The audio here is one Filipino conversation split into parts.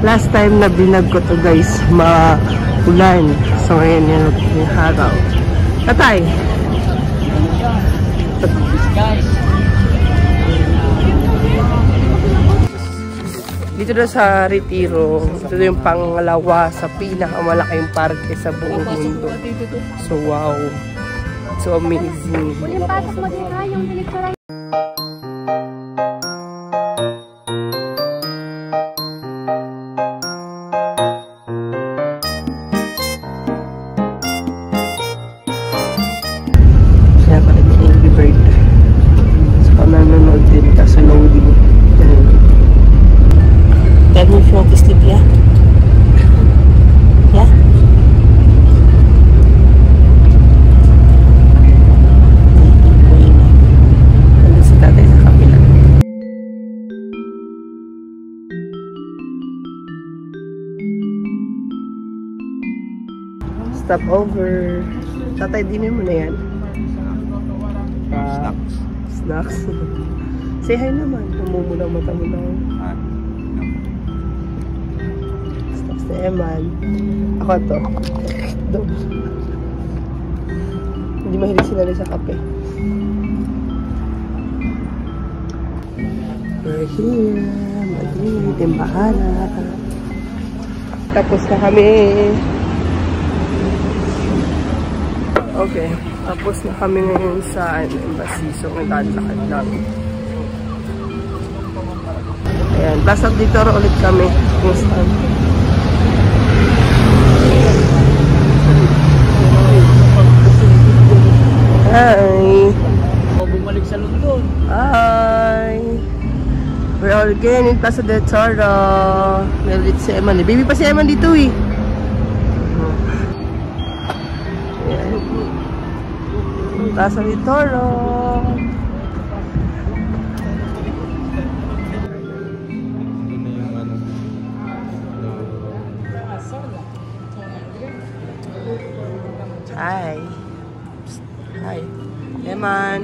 Last time na binag ko to guys, maulan. So ngayon yung haraw. Tatay! Dito na sa Retiro, ito yung pangalawa sa pinakamalaking parke sa buong mundo. So wow, so amazing. Yung pasok mo din ha, yung direktora. Kaya pala yung Angry Bird. So nanonood din ka sa loading. Tell me if you want to sleep, yeah? Yeah? Nandun si tatay sa kapila. Stop over. Tatay, dinin mo na yan. Snacks. Snacks. Say hi naman. Namumula mata mo na. Si Eman. Ako to. Doon. Hindi mahilig sila sa kape. We're here. Madrid. Timbahana. Tapos na kami. Okay. Tapos na kami ngayon sa embassy. So, naglalakad lang. Ayan. Plus, dito ulit kami. Kung saan. Hi! Bumalik sa London. Hi! We're all again in Plaza del Toro. Meron dito si Eman. Baby pa si Eman dito eh. Ayan. Plaza del Toro. Hi. Hi. Eman.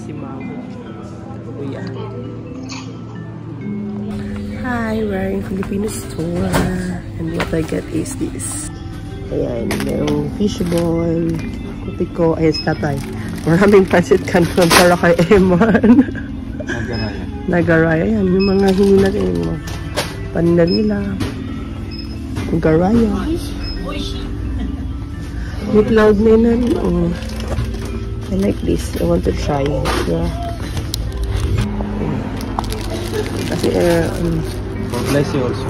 Si Mamo. Kuya. Hi, we're in Filipino store. And what I get is this. Ayan, merong fishball. Kutiko. Ayan, tatay. Maraming pancit canton para kay Eman. Nagaraya. Nagaraya. Ayan, yung mga hingi natin. Yung mga paninda nila. Nagaraya. May cloud nine. Oh. I like this. I want to try it. Yeah. Kasi, Bless you also.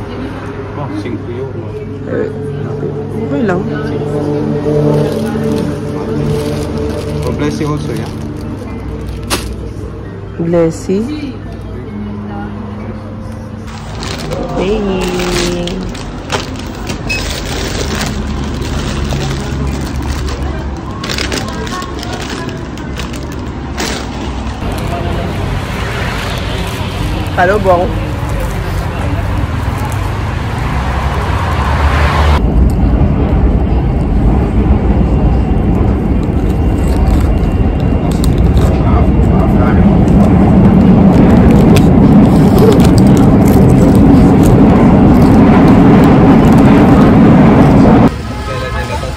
Oh, 5 euro. Okay lang. Oh, bless you also, yeah? Blessy. Hey. Kalubong.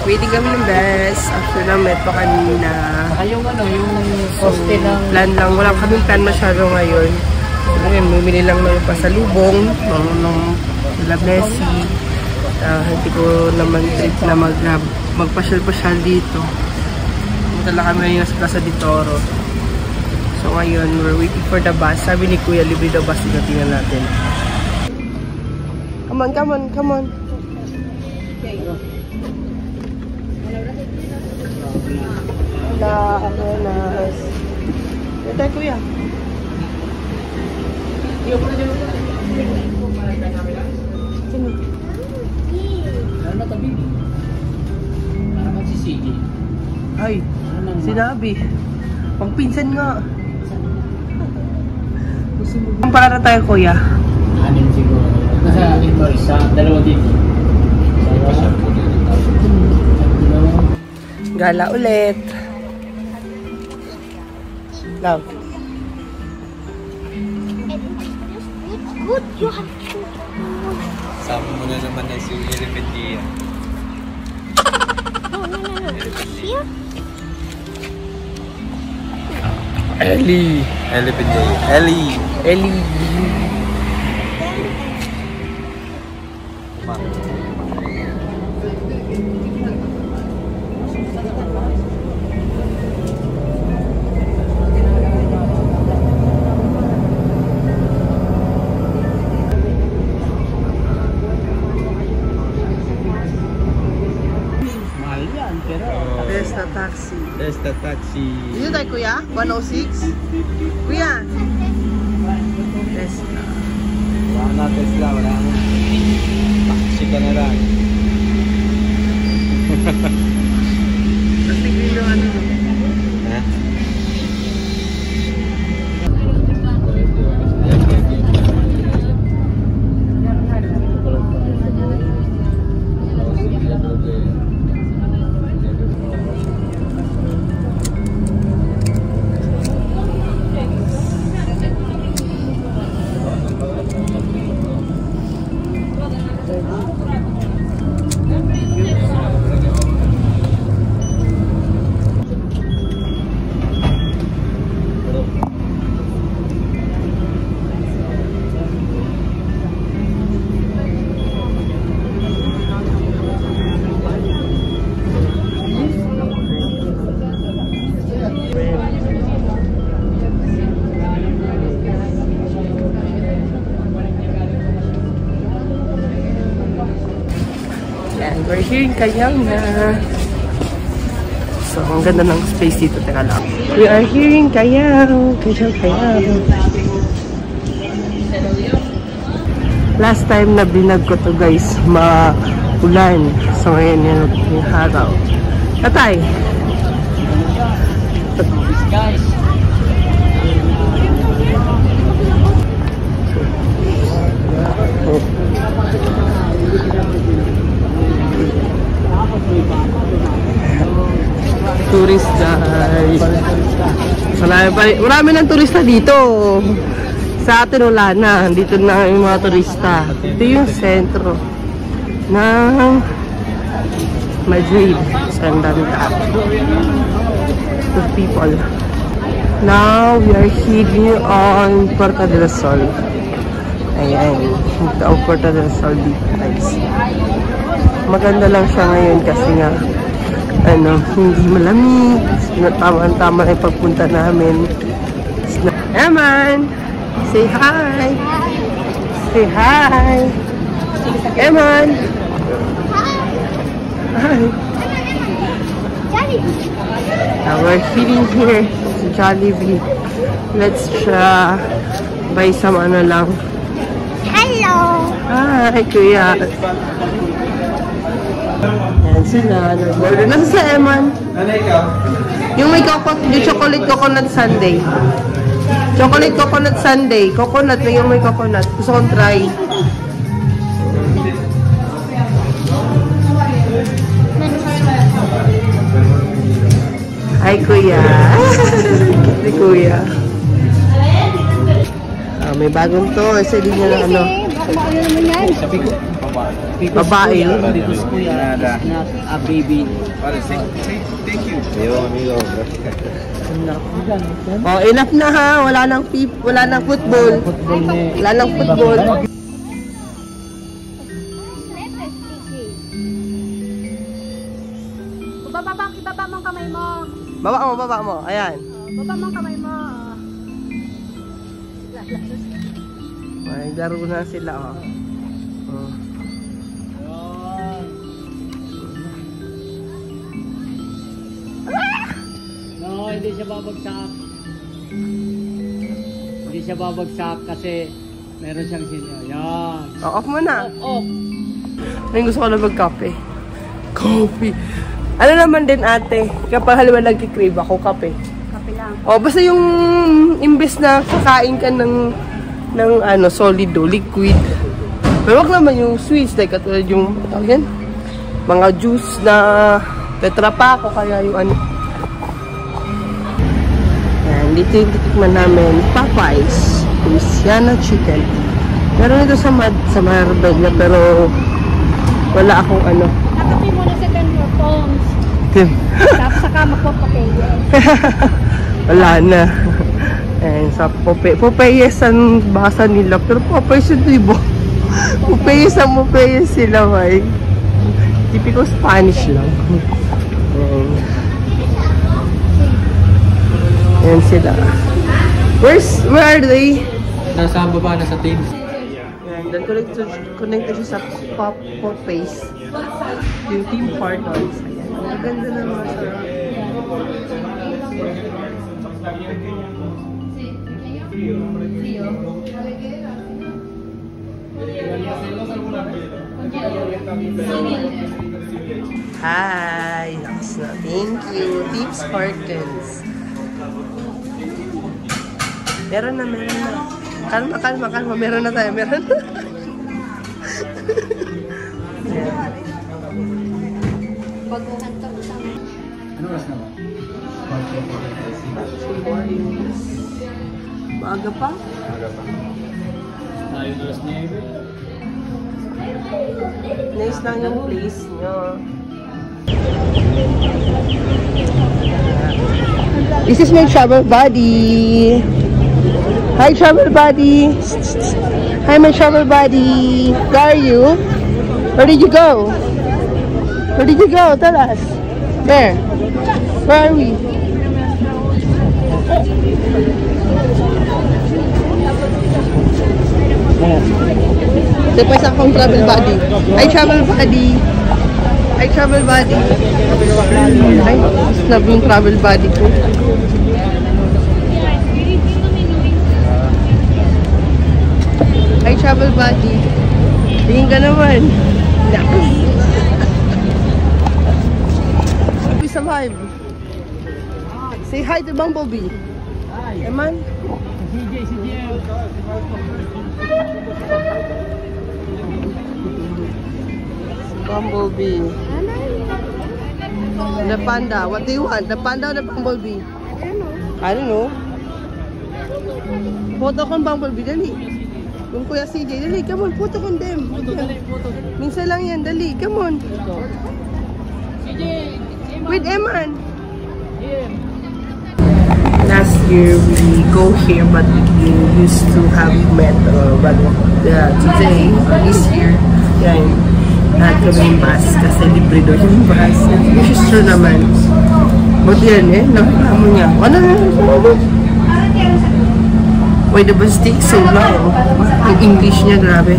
Waiting kami ng bus. After na metro kanina. Yung yung poste ng... Plan lang. Wala kaming plan masyado ngayon. Ngayon, bumili lang ng pasalubong. Ng Blessy. Hindi ko naman trip na magpasyal-pasyal dito. Punta lang kami ngayon sa Plaza del Toro. So ngayon, we're waiting for the bus. Sabi ni Kuya, libre the bus. Tingnan natin. Come on, come on, come on. Apenas. Ito Kuya. Ay, sinabi. Pangpinsan nga. Para tayo Kuya. Anim siguro. Nasa ito, isa, dalawa dito. Gala ulit. Love. Good job. Sama mo na naman na si Elependia. No. Here? Ellie. Elependia. Ellie. Ellie. There's the taxi. There's the taxi. Dito tayo, kuya? 106? Kuya! Tesla. Wala na Tesla, wala na. Taxi ka na lang. Tapos tignan yung ano. Ha? We're here in Cayamna. So, ang ganda ng space dito. Teka lang. We are here in Cayamna. Last time na binag ko to guys, maulan. So, ngayon yung haraw. Tatay! Guys! Tourist guys. Marami ng turista dito. Sa atin wala na. Dito na yung mga turista. Ito yung sentro ng Madrid. So, ang dami tao. Of people. Now, we are here on Puerta del Sol. Ayan. Ito ang Puerta del Sol dito guys. Maganda lang siya ngayon kasi nga hindi malamig. Tama-tama yung pagpunta namin. Eman! Say hi! Say hi! Eman! Hi! Now we're heading here to Jollibee. Let's buy some lang. Hello. Hi, kuya! Yan sila. Nag-order. Nasa sa Eman? Yung may yung chocolate coconut sundae. Chocolate coconut sundae. Coconut. Yung may coconut. Gusto kong try. Hi, kuya. Si kuya. May bagong to. Isa din niya na ano. Sabi ko, babae. Dito si kuya na baby. Thank you. Yo, amigo. Oh, enough na ha. Wala nang football. Wala nang football. Ibaba mo ang kamay mo. Baba mo. Ayan. Baba mo ang kamay mo. May laro na sila, oh. No, hindi siya babagsak. Hindi siya babagsak kasi meron siyang sinyo. Yan. Oh, off mo na. Off. May gusto ko na mag-kape. Coffee. Ano naman din ate, kapag halimbawa nagkikrave ako, kape. Kape lang. O, basta yung imbes na kakain ka ng solido, liquid. Pero wag naman yung sweets, like katulad yung, mga juice na Tetra Pak o kaya yung ano. Yan, dito yung titikman namin, Popeyes, Louisiana Chicken. Meron ito sa Marbella, pero wala akong ano. Nakapi mo na sa ganyan phones. Tapos saka magpapakaya. Wala na. Ayan, sa Popeyes ang basa nila. Pero Popeyes yung dibo. Popeyes ang Popeyes sila, may. Typical Spanish lang. Ayan sila. Where are they? Nasa baba, nasa teams. Ayan, then connected siya sa Popeyes. Yung Team Hortons. Ayan. Ang ganda naman sa... Hi! Lakas na. Thank you. Team Hortons. Meron na. Kalma. Meron na tayo. Meron na. Ano oras na ba? Maaga pa? Nice lang yung place nyo. This is my travel buddy. Hi, travel buddy. Hi, my travel buddy. Where are you? Where did you go? Where did you go? Tell us. Where? Where are we? Ito pa isa akong travel buddy. Hi, travel buddy. Hi, travel buddy. Ay, snub yung travel buddy ko. Hi, travel buddy. Tingin ka naman. Bumblebee alive. Say hi to Bumblebee. Hi. Eman? Bumblebee. The panda. What do you want? The panda or the bumblebee? I don't know. Photo con Bumblebee, dali. Yung Kuya CJ, dali, come on, photo con them. Minsan lang yan, dali, come on. With Eman. Last year we go here, but we used to have met, but today, this year, yan, lahat kami yung bus, kasi libre doon yung bus. Which is true naman. But yan nakita mo niya. Ano na? Why the bus takes so long? Ang English niya, grabe.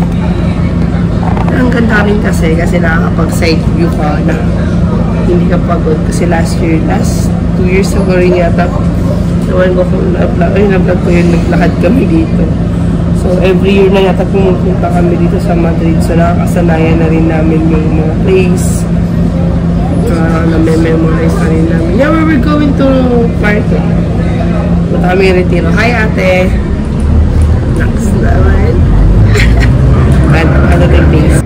Ang ganda rin kasi nakakapag-side view ka na hindi ka pagod. Kasi last 2 years ago rin yata, naman ko kung na-vlog ko yun, naglakad kami dito. So every year na yata pumupunta kami dito sa Madrid. So nakakasanayan na rin namin yung mga place. Na-memorize na rin namin. Yeah, we're going to Parque. Punta kami yung Retiro. Hi, ate! Next naman. Another place.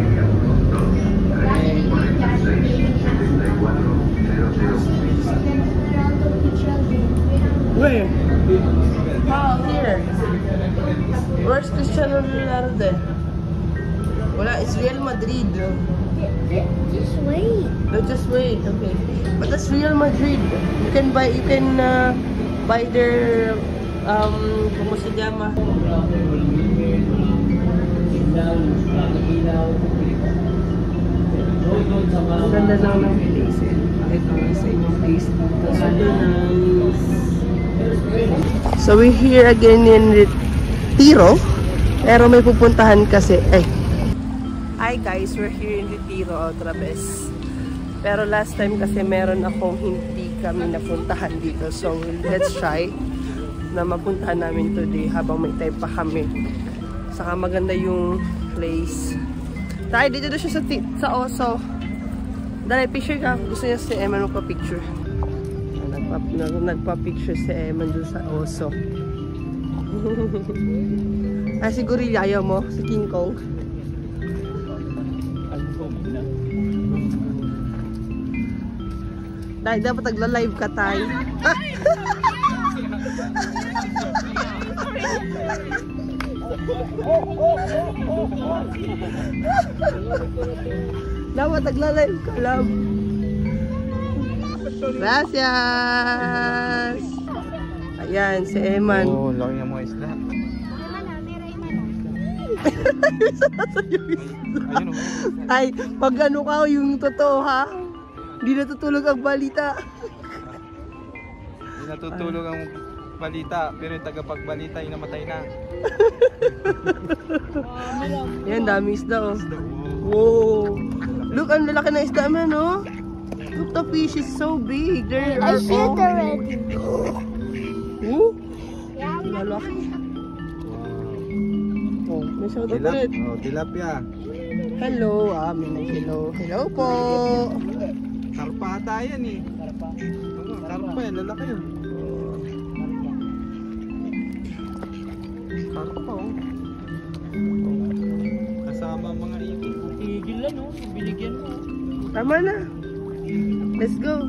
Where? Oh, here. Where's Cristiano Ronaldo? Wala, it's Real Madrid. Just wait. No, just wait. Okay. But that's Real Madrid. You can buy their ¿cómo se llama? Ang ganda lang ng place. Ito sa inyong place dito. So nice. So we're here again in Retiro. Pero may pupuntahan kasi. Hi guys, we're here in Retiro otra vez. Pero last time kasi meron akong hindi kami napuntahan dito. So let's try na mapuntahan namin today habang may time pa kami. Saka maganda yung place. Tayo dito na siya sa Oso. Dahil picture ka. Gusto niya si Eman magpa-picture. Nagpa-picture si Eman dun sa Oso. Ay, si Gorilla ayaw mo. Si King Kong. Dahil dapat nagla-live ka tayo. Dapat nagla-live ka lang. Gracias! Ayan, si Eman. Oh, laki ng mga isda. Ayun, Ay, pag ano ka, yung totoo ha? Hindi natutulog ang balita. Hindi natutulog ang balita, pero yung tagapagbalita ay namatay na. Yan, dami isda oh. Wow! Look, ang lalaki na isda man oh. Look, the fish is so big. They're I shoot already. Oh, lalaki. Oh, may shoutout ulit. Oh, tilapia. Hello, hello. Hello po. Karpa ata yan eh. Karpa yan, lalaki yun. Karpa oh. Kasama ang mga ipin. Tigil lang, no? Binigyan mo. Tama na. Let's go.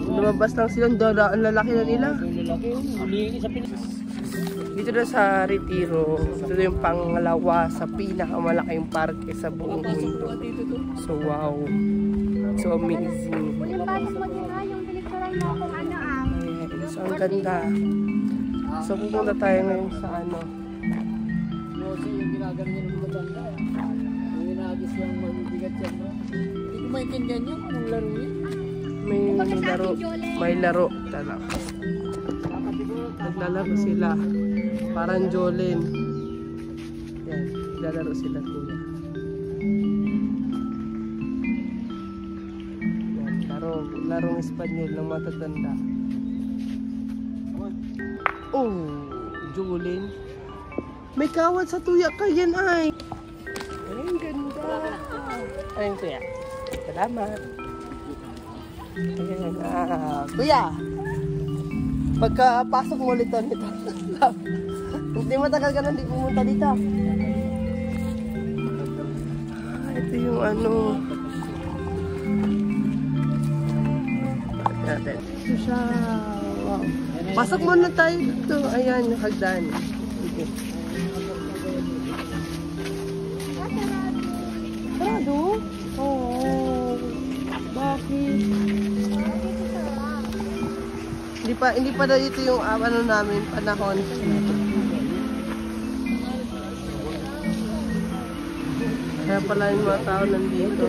Lumabas lang silang dada. Ang lalaki na nila. Lalaki, huliin sa Pinas. Dito na sa Retiro, ito na yung pangalawa sa pinakamalaking parke sa buong mundo. So wow. So amazing. Yung palis mo din ha, yung pinicturan mo kung ano ang. So ang ganda. So pupunta tayo ngayon sa ano. Kasi yung ginagano niya ng matanda. Yung inagis yung mabibigat yan, no? Hindi ko maintindihan yun, anong laro yun. May laro talaga. Naglalaro sila. Parang Jolene. Yan, naglalaro sila kuya. Yan, larong Espanyol ng matatanda. Oh, Jolene. May kawat sa tuya ka yan ay. Ay, ang ganda. Ayun kuya. Salamat. Ayan, kuya. Pagkapasok mo ulit nito. Hindi matagal ka na hindi pumunta dito. Ito yung ano. Natin. Ito siya. Wow. Pasok muna tayo dito. Ayan, yung hagdan. Sige. Sarado? Oo. Bakit? Hindi pa daw ito yung ano namin, panahon. Kaya pala yung mga tao nandito.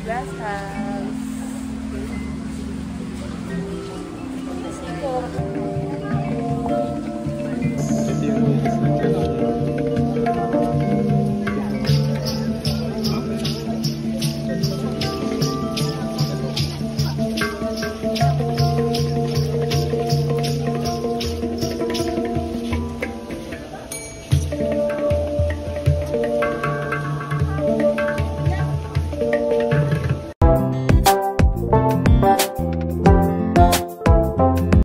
Gracias.